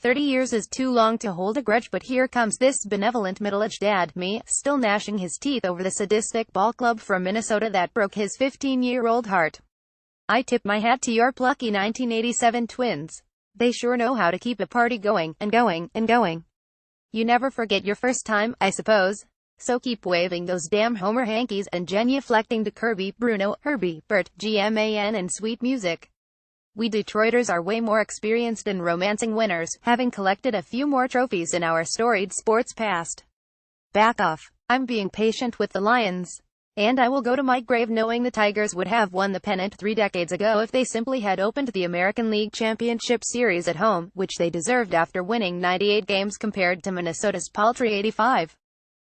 30 years is too long to hold a grudge, but here comes this benevolent middle-aged dad, me, still gnashing his teeth over the sadistic ball club from Minnesota that broke his 15-year-old heart. I tip my hat to your plucky 1987 Twins. They sure know how to keep a party going, and going, and going. You never forget your first time, I suppose. So keep waving those damn Homer hankies and genuflecting to Kirby, Bruno, Herbie, Bert, GMAN and sweet music. We Detroiters are way more experienced in romancing winners, having collected a few more trophies in our storied sports past. Back off. I'm being patient with the Lions. And I will go to my grave knowing the Tigers would have won the pennant 3 decades ago if they simply had opened the American League Championship Series at home, which they deserved after winning 98 games compared to Minnesota's paltry 85.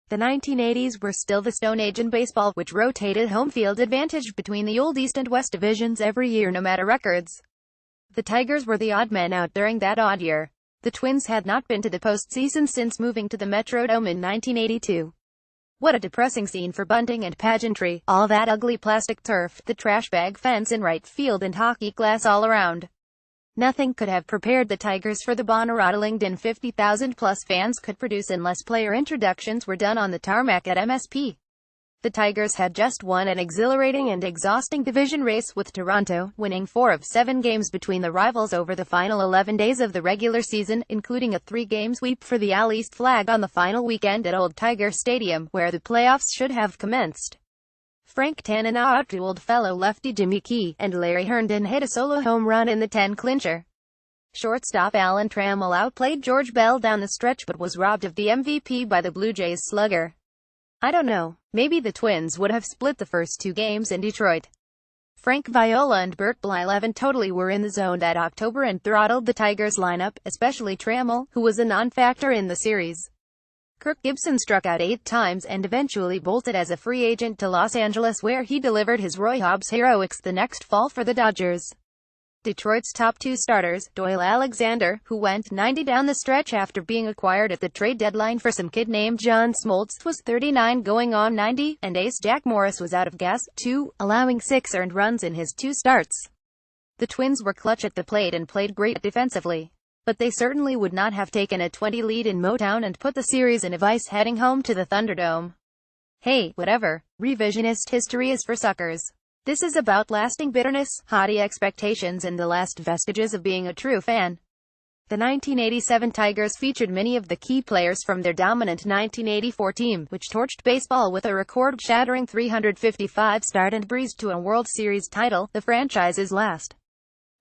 The 1980s were still the Stone Age in baseball, which rotated home field advantage between the old East and West divisions every year no matter records. The Tigers were the odd men out during that odd year. The Twins had not been to the postseason since moving to the Metrodome in 1982. What a depressing scene for bunting and pageantry, all that ugly plastic turf, the trash bag fence in right field and hockey glass all around. Nothing could have prepared the Tigers for the Bonnaroo-Arlington 50,000-plus fans could produce unless player introductions were done on the tarmac at MSP. The Tigers had just won an exhilarating and exhausting division race with Toronto, winning 4 of 7 games between the rivals over the final 11 days of the regular season, including a 3-game sweep for the Al East flag on the final weekend at Old Tiger Stadium, where the playoffs should have commenced. Frank Tanana out-dueled fellow lefty Jimmy Key, and Larry Herndon hit a solo home run in the 10-clincher. Shortstop Alan Trammell outplayed George Bell down the stretch but was robbed of the MVP by the Blue Jays slugger. I don't know, maybe the Twins would have split the first 2 games in Detroit. Frank Viola and Bert Blyleven totally were in the zone that October and throttled the Tigers lineup, especially Trammell, who was a non-factor in the series. Kirk Gibson struck out 8 times and eventually bolted as a free agent to Los Angeles, where he delivered his Roy Hobbs heroics the next fall for the Dodgers. Detroit's top 2 starters, Doyle Alexander, who went 90 down the stretch after being acquired at the trade deadline for some kid named John Smoltz, was 39 going on 90, and ace Jack Morris was out of gas, too, allowing 6 earned runs in his 2 starts. The Twins were clutch at the plate and played great defensively. But they certainly would not have taken a 20 lead in Motown and put the series in a vice heading home to the Thunderdome. Hey, whatever. Revisionist history is for suckers. This is about lasting bitterness, haughty expectations and the last vestiges of being a true fan. The 1987 Tigers featured many of the key players from their dominant 1984 team, which torched baseball with a record-shattering 355 start and breezed to a World Series title, the franchise's last.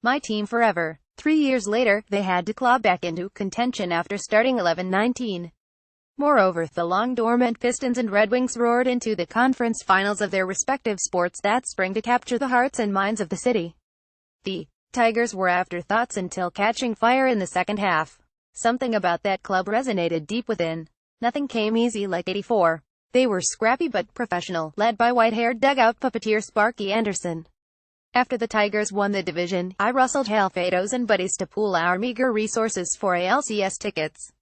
My team forever. 3 years later, they had to claw back into contention after starting 11-19. Moreover, the long-dormant Pistons and Red Wings roared into the conference finals of their respective sports that spring to capture the hearts and minds of the city. The Tigers were afterthoughts until catching fire in the second half. Something about that club resonated deep within. Nothing came easy like '84. They were scrappy but professional, led by white-haired dugout puppeteer Sparky Anderson. After the Tigers won the division, I rustled Halfados and buddies to pool our meager resources for ALCS tickets.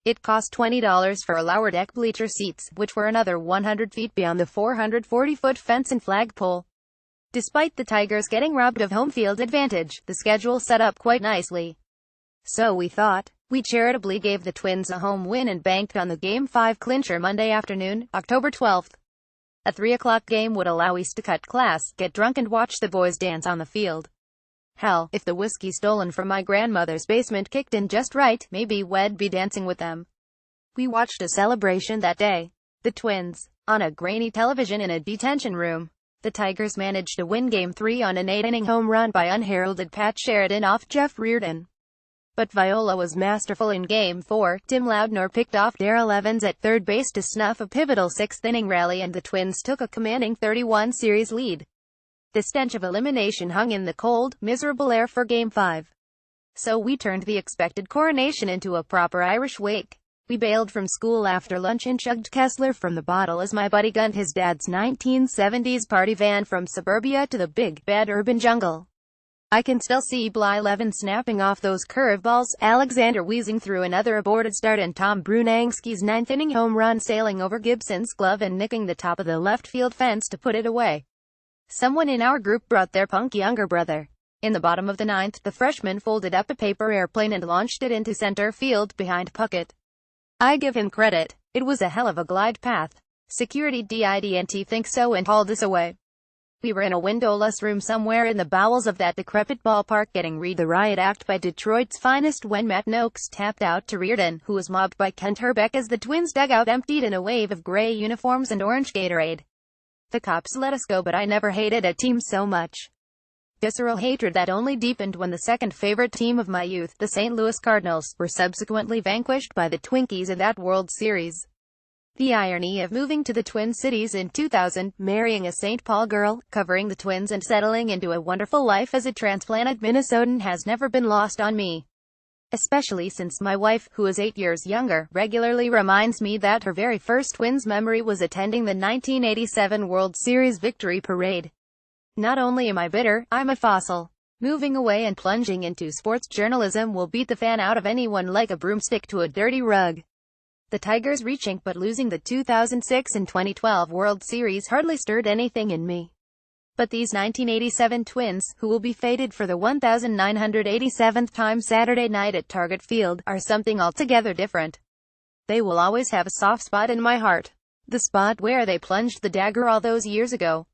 It cost $20 for lower deck bleacher seats, which were another 100 feet beyond the 440-foot fence and flagpole. Despite the Tigers getting robbed of home field advantage, the schedule set up quite nicely. So we thought. We charitably gave the Twins a home win and banked on the Game 5 clincher Monday afternoon, October 12th. A 3 o'clock game would allow us to cut class, get drunk and watch the boys dance on the field. Hell, if the whiskey stolen from my grandmother's basement kicked in just right, maybe we'd be dancing with them. We watched a celebration that day. The Twins, on a grainy television in a detention room. The Tigers managed to win Game 3 on an 8-inning home run by unheralded Pat Sheridan off Jeff Reardon. But Viola was masterful in Game 4. Tim Loudner picked off Darrell Evans at third base to snuff a pivotal 6th-inning rally and the Twins took a commanding 31 series lead. The stench of elimination hung in the cold, miserable air for Game 5. So we turned the expected coronation into a proper Irish wake. We bailed from school after lunch and chugged Kessler from the bottle as my buddy gunned his dad's 1970s party van from suburbia to the big, bad urban jungle. I can still see Blyleven snapping off those curveballs, Alexander wheezing through another aborted start and Tom Brunanski's 9th-inning home run sailing over Gibson's glove and nicking the top of the left field fence to put it away. Someone in our group brought their punk younger brother. In the bottom of the ninth, the freshman folded up a paper airplane and launched it into center field behind Puckett. I give him credit. It was a hell of a glide path. Security didn't think so and hauled us away. We were in a windowless room somewhere in the bowels of that decrepit ballpark getting read the riot act by Detroit's finest when Matt Noakes tapped out to Reardon, who was mobbed by Kent Herbeck as the Twins' dugout emptied in a wave of gray uniforms and orange Gatorade. The cops let us go, but I never hated a team so much. Visceral hatred that only deepened when the second favorite team of my youth, the St. Louis Cardinals, were subsequently vanquished by the Twinkies in that World Series. The irony of moving to the Twin Cities in 2000, marrying a St. Paul girl, covering the Twins and settling into a wonderful life as a transplanted Minnesotan has never been lost on me. Especially since my wife, who is 8 years younger, regularly reminds me that her very first Twins memory was attending the 1987 World Series victory parade. Not only am I bitter, I'm a fossil. Moving away and plunging into sports journalism will beat the fan out of anyone like a broomstick to a dirty rug. The Tigers reaching but losing the 2006 and 2012 World Series hardly stirred anything in me. But these 1987 Twins, who will be fated for the 1987th time Saturday night at Target Field, are something altogether different. They will always have a soft spot in my heart. The spot where they plunged the dagger all those years ago.